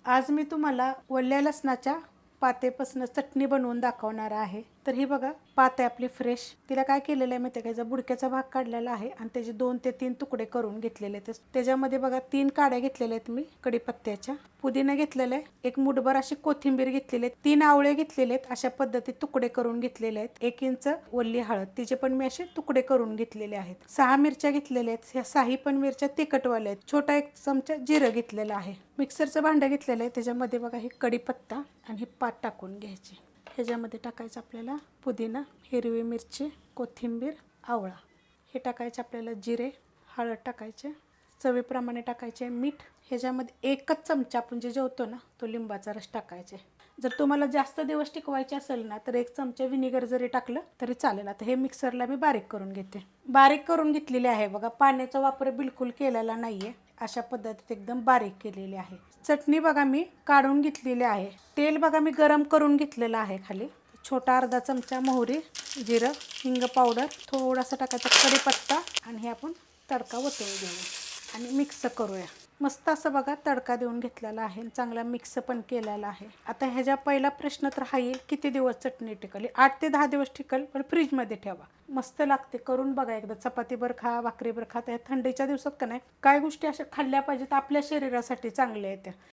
आज मी तुम्हाला ओल्या लसणाच्या पातेपासून चटणी बनवून दाखवणार आहे। तर ही बघा, पात आहे आपली फ्रेश। तिला काय केलेलं आहे माहिती आहे का, बुडक्याचा भाग काढलेला आहे आणि त्याचे 2 ते 3 तुकडे करून घेतलेले आहेत। त्याच्यामध्ये बघा 3 काड्या घेतलेल्या आहेत मी कढीपत्त्याच्या, पुदिना घेतलेला आहे, एक मुठभर अशी कोथिंबीर घेतलेली आहे, 3 आवळे घेतलेले आहेत, अशा पद्धतीत तुकडे करून घेतलेले आहेत, 1 इंच ओली हळद, तिचे पण मी असे तुकडे करून घेतलेले आहेत, 6 मिरच्या घेतलेल्या आहेत, ह्या 6 पण मिरच्या तिखटवाल्या आहेत, छोटा 1 चमचा जिरं घेतलेलं आहे, मिक्सरचं भांडं घेतलेलं आहे, त्याच्यामध्ये बघा हे कढीपत्ता आणि हे पात टाकून घ्यायचे। ह्याच्यामध्ये टाकायचं आपल्याला पुदिना, हिरवी मिरची, कोथिंबीर, आवळा, हे टाकायचे आपल्याला, जिरे, हळद टाकायचे, चवीप्रमाणे टाकायचे मीठ, ह्याच्यामध्ये 1च चमचा आपण जे जेवतो ना तो लिंबाचा रस टाकायचे। जर तुम्हाला जास्त दिवस टिकवायचे असेल ना तर 1 चमचा विनेगर जरी टाकलं तरी चालेल। आता हे मिक्सरला मी बारीक करून घेते, बारीक करून घेतलेले आहे बघा, पाण्याचा वापर बिलकुल केलेला नाहीये, अशा पद्धतीत एकदम बारीक केलेली आहे। चटणी बघा मी काढून घेतलेली आहे, तेल बघा मी गरम करून घेतलेलं आहे, खाली छोटा अर्धा चमचा मोहरी, जिरं, हिंग पावडर, थोडासा टाकायचा कढीपत्ता आणि हे आपण तडका ओतून घेऊया आणि मिक्स करूया। मस्त असं बघा तडका देऊन घेतलेला आहे, चांगला मिक्स पण केलेला आहे। आता ह्याच्या पहिला प्रश्न तर हा येईल, किती दिवस चटणी टिकली? 8 ते 10 दिवस टिकल, पण फ्रीजमध्ये ठेवा, मस्त लागते, करून बघा एकदा, चपातीवर खा, भाकरीवर खा। त्या थंडीच्या दिवसात का नाही काय गोष्टी अशा खाल्ल्या पाहिजेत, आपल्या शरीरासाठी चांगल्या आहेत त्या।